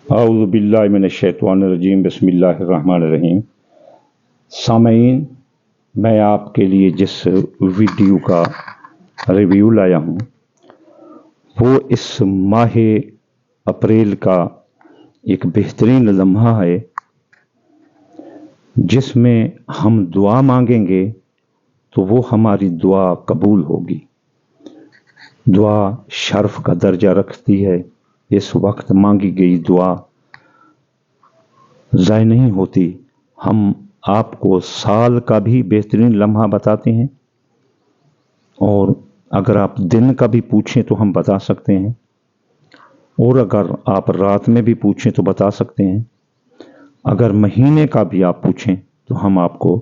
اعوذ باللہ من الشیطان الرجیم بسم اللہ الرحمن الرحیم۔ سامعین، میں آپ کے لیے جس ویڈیو کا ریویو لایا ہوں وہ اس ماہ اپریل کا ایک بہترین لمحہ ہے جس میں ہم دعا مانگیں گے تو وہ ہماری دعا قبول ہوگی۔ دعا شرف کا درجہ رکھتی ہے۔ اس وقت مانگی گئی دعا ضائع نہیں ہوتی۔ ہم آپ کو سال کا بھی بہترین لمحہ بتاتے ہیں، اور اگر آپ دن کا بھی پوچھیں تو ہم بتا سکتے ہیں، اور اگر آپ رات میں بھی پوچھیں تو بتا سکتے ہیں۔ اگر مہینے کا بھی آپ پوچھیں تو ہم آپ کو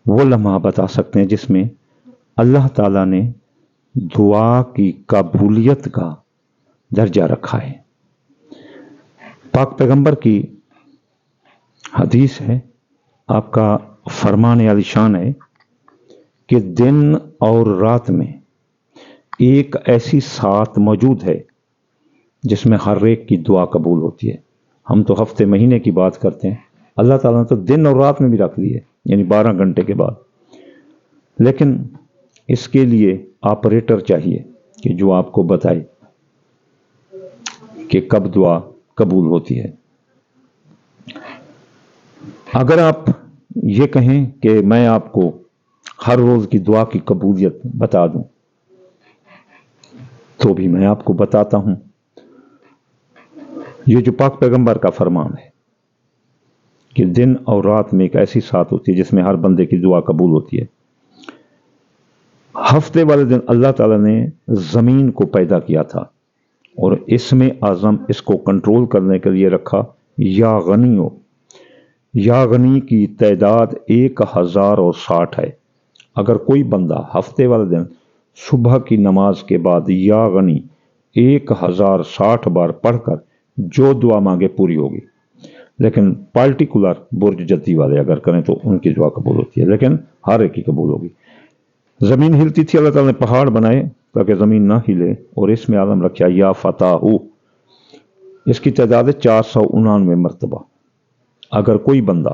وہ لمحہ بتا سکتے ہیں جس میں اللہ تعالیٰ نے دعا کی قبولیت کا درجہ رکھا ہے۔ پاک پیغمبر کی حدیث ہے، آپ کا فرمان عالی شان ہے کہ دن اور رات میں ایک ایسی ساتھ موجود ہے جس میں ہر ایک کی دعا قبول ہوتی ہے۔ ہم تو ہفتے مہینے کی بات کرتے ہیں، اللہ تعالیٰ نے تو دن اور رات میں بھی رکھ دی ہے، یعنی 12 گھنٹے کے بعد۔ لیکن اس کے لیے آپریٹر چاہیے کہ جو آپ کو بتائے کہ کب دعا قبول ہوتی ہے۔ اگر آپ یہ کہیں کہ میں آپ کو ہر روز کی دعا کی قبولیت بتا دوں تو بھی میں آپ کو بتاتا ہوں۔ یہ جو پاک پیغمبر کا فرمان ہے کہ دن اور رات میں ایک ایسی ساتھ ہوتی ہے جس میں ہر بندے کی دعا قبول ہوتی ہے۔ ہفتے والے دن اللہ تعالیٰ نے زمین کو پیدا کیا تھا، اور اس میں اعظم اس کو کنٹرول کرنے کے لیے رکھا یا غنیو۔ یا غنی کی تعداد 1060 ہے۔ اگر کوئی بندہ ہفتے والے دن صبح کی نماز کے بعد یا غنی 1060 بار پڑھ کر جو دعا مانگے پوری ہوگی۔ لیکن پارٹیکولر برج جدی والے اگر کریں تو ان کی دعا قبول ہوتی ہے، لیکن ہر ایک کی قبول ہوگی۔ زمین ہلتی تھی، اللہ تعالیٰ نے پہاڑ بنائے تاکہ زمین نہ ہلے، اور اس میں عالم رکھا یا فتح۔ اس کی تعداد ہے 499 مرتبہ۔ اگر کوئی بندہ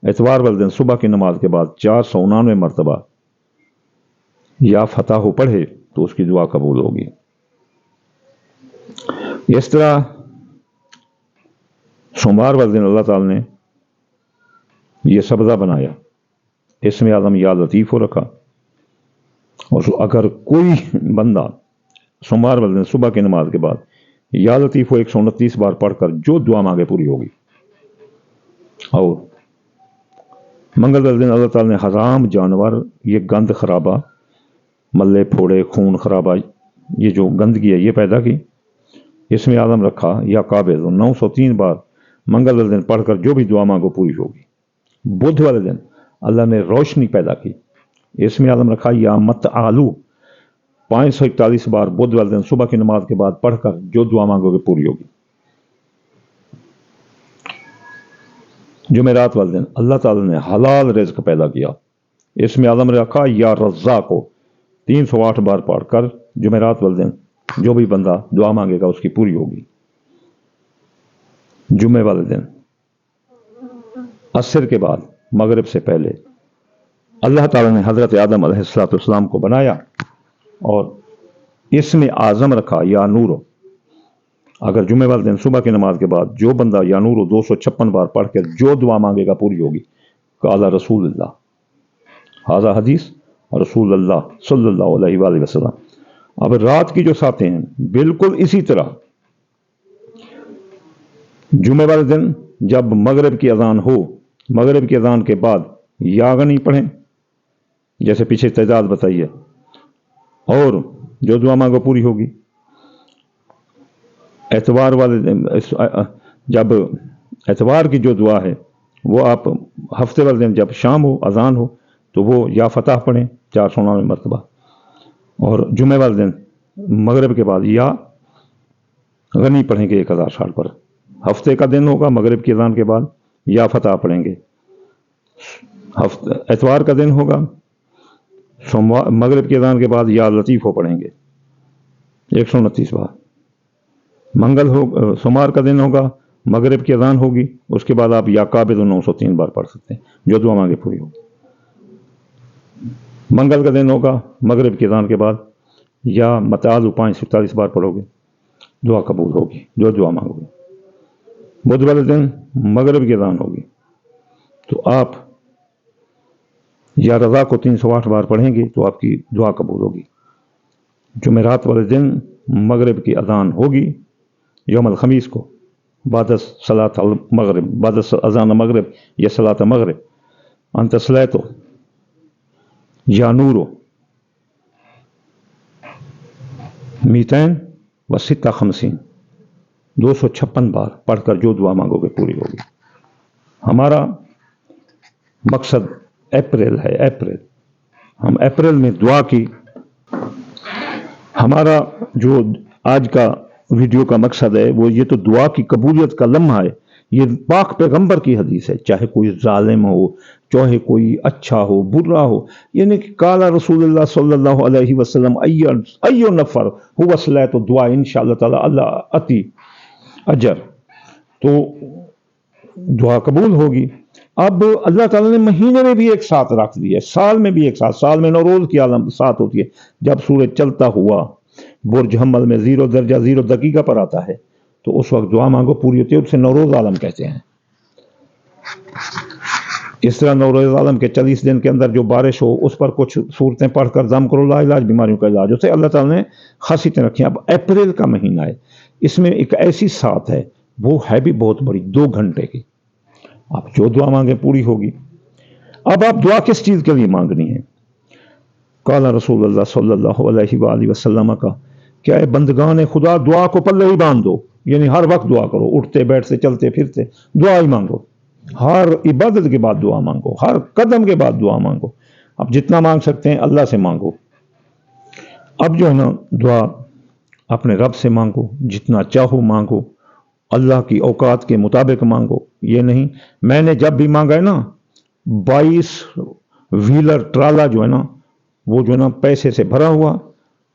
اتوار والے دن صبح کی نماز کے بعد 499 مرتبہ یا فتح پڑھے تو اس کی دعا قبول ہوگی۔ اس طرح سوموار والے دن اللہ تعالیٰ نے یہ سبزہ بنایا، اس میں اعظم یا لطیف ہو رکھا، اور اگر کوئی بندہ سوموار والے دن صبح کی نماز کے بعد یا لطیف ہو 129 بار پڑھ کر جو دعا مانگے پوری ہوگی۔ اور منگل والے دن اللہ تعالیٰ نے حرام جانور، یہ گند خرابہ، ملے پھوڑے، خون خرابہ، یہ جو گندگی ہے یہ پیدا کی، اس میں عالم رکھا یا قابض، 903 بار منگل والے دن پڑھ کر جو بھی دعا مانگو پوری ہوگی۔ بدھ والے دن اللہ نے روشنی پیدا کی، اس میں عالم رکھا یا مت آلو، 541 بار بدھ والے دن صبح کی نماز کے بعد پڑھ کر جو دعا مانگو گے پوری ہوگی۔ جمعرات والے دن اللہ تعالیٰ نے حلال رزق پیدا کیا، اس میں عالم رکھا یا رزاق کو 308 بار پڑھ کر جمعرات والے دن جو بھی بندہ دعا مانگے گا اس کی پوری ہوگی۔ جمعے والے دن عصر کے بعد مغرب سے پہلے اللہ تعالیٰ نے حضرت آدم علیہ السلام کو بنایا، اور اس میں اعظم رکھا یا نور۔ اگر جمعے والے دن صبح کی نماز کے بعد جو بندہ یا نور 256 بار پڑھ کے جو دعا مانگے گا پوری ہوگی۔ قال رسول اللہ، ھذا حدیث رسول اللہ صلی اللہ علیہ وآلہ وسلم۔ اب رات کی جو ساتیں ہیں بالکل اسی طرح، جمعے والے دن جب مغرب کی اذان ہو، مغرب کی اذان کے بعد یا غنی پڑھیں جیسے پیچھے تعداد بتائی ہے، اور جو دعا مانگو پوری ہوگی۔ اتوار والے دن جب اتوار کی جو دعا ہے وہ آپ ہفتے والے دن جب شام ہو، اذان ہو، تو وہ یا فتح پڑھیں 499 مرتبہ، اور جمعے والے دن مغرب کے بعد یا غنی پڑھیں گے 1060 پر۔ ہفتے کا دن ہوگا مغرب کی اذان کے بعد یا فتح پڑھیں گے۔ اتوار کا دن ہوگا مغرب کی اذان کے بعد یا لطیف ہو پڑھیں گے 129 بار۔ منگل ہو سوموار کا دن ہوگا مغرب کی اذان ہوگی، اس کے بعد آپ یا قابض 903 بار پڑھ سکتے ہیں، جو دعا مانگے پوری ہوگی۔ منگل کا دن ہوگا، مغرب کی اذان کے بعد یا متعال 547 بار پڑھو گے، دعا قبول ہوگی جو دعا مانگو گے۔ بدھ والے دن مغرب کی اذان ہوگی تو آپ یا رضا کو 308 بار پڑھیں گے تو آپ کی دعا قبول ہوگی۔ جمعرات والے دن مغرب کی اذان ہوگی، یوم الخمیس کو بعد صلاۃ المغرب، بعد اذان مغرب یا صلاۃ مغرب، انت صلیتو یا نورو 256 256 بار پڑھ کر جو دعا مانگو گے پوری ہوگی۔ ہمارا مقصد اپریل ہے، اپریل، ہم اپریل میں دعا کی، ہمارا جو آج کا ویڈیو کا مقصد ہے وہ یہ تو دعا کی قبولیت کا لمحہ ہے۔ یہ پاک پیغمبر کی حدیث ہے، چاہے کوئی ظالم ہو، چاہے کوئی اچھا ہو برا ہو، یعنی کہ قال رسول اللہ صلی اللہ علیہ وسلم ایو نفر ہوا صلاۃ دعا انشاءاللہ تعالی اللہ اتی اجر، تو دعا قبول ہوگی۔ اب اللہ تعالیٰ نے مہینے میں بھی ایک ساتھ رکھ دیا ہے، سال میں بھی ایک ساتھ، سال میں 9 روز کی عالم ساتھ ہوتی ہے۔ جب سورج چلتا ہوا برج حمل میں 0 درجہ 0 دقیقہ پر آتا ہے تو اس وقت دعا مانگو پوری ہوتی ہے، اسے 9 روز عالم کہتے ہیں۔ اس طرح 9 روز عالم کے 40 دن کے اندر جو بارش ہو اس پر کچھ صورتیں پڑھ کر دم کرو لا علاج بیماریوں کا علاج ہوتا ہے، اللہ تعالیٰ نے خاصیتیں رکھی ہیں۔ اب اپریل کا مہینہ ہے، اس میں ایک ایسی ساتھ ہے، وہ ہے بھی بہت بڑی، 2 گھنٹے کی، آپ جو دعا مانگیں پوری ہوگی۔ اب آپ دعا کس چیز کے لیے مانگنی ہے؟ قال رسول اللہ صلی اللہ علیہ وآلہ وسلم کا کیا ہے، بندگان خدا دعا کو پلے ہی باندھ دو، یعنی ہر وقت دعا کرو، اٹھتے بیٹھتے چلتے پھرتے دعا ہی مانگو، ہر عبادت کے بعد دعا مانگو، ہر قدم کے بعد دعا مانگو، اب جتنا مانگ سکتے ہیں اللہ سے مانگو۔ اب جو ہے نا دعا اپنے رب سے مانگو، جتنا چاہو مانگو، اللہ کی اوقات کے مطابق مانگو، یہ نہیں میں نے جب بھی مانگا ہے نا 22 ویلر ٹرالا جو ہے نا وہ جو ہے نا پیسے سے بھرا ہوا،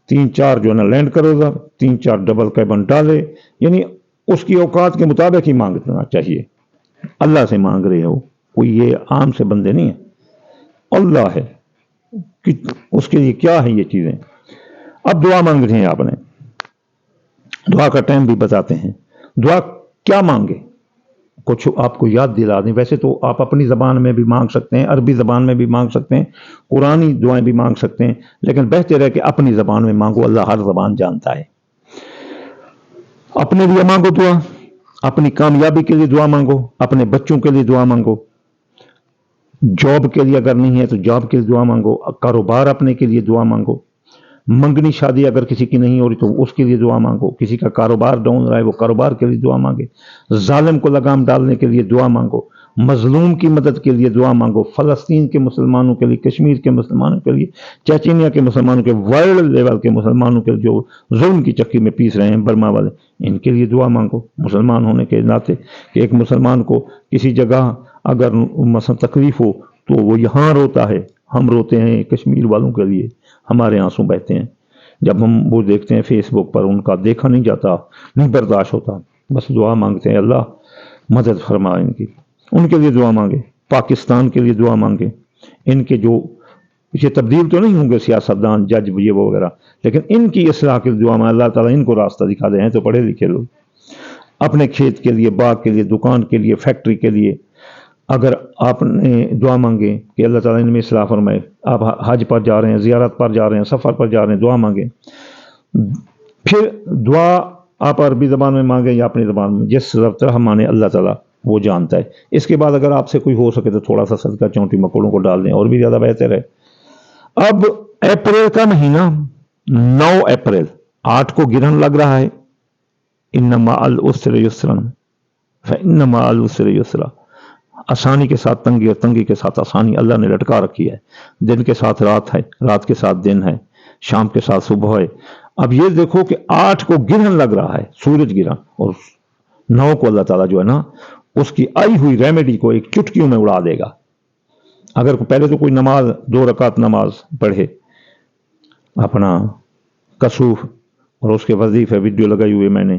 3-4 جو ہے نا لینڈ کروزر، 3-4 ڈبل کیبن ڈالے، یعنی اس کی اوقات کے مطابق ہی مانگنا چاہیے۔ اللہ سے مانگ رہے ہو، کوئی یہ عام سے بندے نہیں ہیں، اللہ ہے، اس کے لیے کیا ہے یہ چیزیں۔ اب دعا مانگ رہے ہیں آپ نے، دعا کا ٹائم بھی بتاتے ہیں، دعا کیا مانگے کچھ آپ کو یاد دلا دیں۔ ویسے تو آپ اپنی زبان میں بھی مانگ سکتے ہیں، عربی زبان میں بھی مانگ سکتے ہیں، قرآنی دعائیں بھی مانگ سکتے ہیں، لیکن بہتر ہے کہ اپنی زبان میں مانگو، اللہ ہر زبان جانتا ہے۔ اپنے لیے مانگو دعا، اپنی کامیابی کے لیے دعا مانگو، اپنے بچوں کے لیے دعا مانگو، جاب کے لیے اگر نہیں ہے تو جاب کے لیے دعا مانگو، کاروبار اپنے کے لیے دعا مانگو، منگنی شادی اگر کسی کی نہیں ہو رہی تو اس کے لیے دعا مانگو، کسی کا کاروبار ڈاؤن رہا ہے وہ کاروبار کے لیے دعا مانگے، ظالم کو لگام ڈالنے کے لیے دعا مانگو، مظلوم کی مدد کے لیے دعا مانگو، فلسطین کے مسلمانوں کے لیے، کشمیر کے مسلمانوں کے لیے، چیچینیا کے مسلمانوں کے، ورلڈ لیول کے مسلمانوں کے جو ظلم کی چکی میں پیس رہے ہیں برما والے، ان کے لیے دعا مانگو مسلمان ہونے کے ناطے، کہ ایک مسلمان کو کسی جگہ اگر مثلا تکلیف ہو تو وہ یہاں روتا ہے، ہم روتے ہیں کشمیر والوں کے لیے، ہمارے آنسو بہتے ہیں جب ہم وہ دیکھتے ہیں فیس بک پر، ان کا دیکھا نہیں جاتا، نہیں برداشت ہوتا، بس دعا مانگتے ہیں اللہ مدد فرمائے ان کے لیے دعا مانگے، پاکستان کے لیے دعا مانگے، ان کے جو یہ تبدیل تو نہیں ہوں گے سیاستدان جج یہ وغیرہ، لیکن ان کی اصلاح کے لیے دعا مانگے، اللہ تعالیٰ ان کو راستہ دکھا دے، ہیں تو پڑھے لکھے لوگ، اپنے کھیت کے لیے، باغ کے لیے، دکان کے لیے، فیکٹری کے لیے اگر آپ نے دعا مانگے کہ اللہ تعالیٰ ان میں اصلاح فرمائے، آپ حج پر جا رہے ہیں، زیارت پر جا رہے ہیں، سفر پر جا رہے ہیں، دعا مانگیں۔ پھر دعا آپ عربی زبان میں مانگیں یا اپنی زبان میں، جس طرح مانے اللہ تعالیٰ وہ جانتا ہے۔ اس کے بعد اگر آپ سے کوئی ہو سکے تو تھوڑا سا صدقہ چونٹی مکوڑوں کو ڈال دیں، اور بھی زیادہ بہتر ہے۔ اب اپریل کا مہینہ 9 اپریل 8 کو گرہن لگ رہا ہے، ان مع العسر یسرا فان مع العسر یسرا، آسانی کے ساتھ تنگی اور تنگی کے ساتھ آسانی اللہ نے لٹکا رکھی ہے، دن کے ساتھ رات ہے، رات کے ساتھ دن ہے، شام کے ساتھ صبح ہے۔ اب یہ دیکھو کہ 8 کو گرہن لگ رہا ہے، سورج گرہن، اور 9 کو اللہ تعالیٰ جو ہے نا اس کی آئی ہوئی ریمیڈی کو ایک چٹکیوں میں اڑا دے گا۔ اگر پہلے تو کوئی نماز 2 رکعت نماز پڑھے، اپنا کسوف اور اس کے وظیفے ویڈیو لگائی ہوئے میں نے،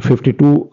52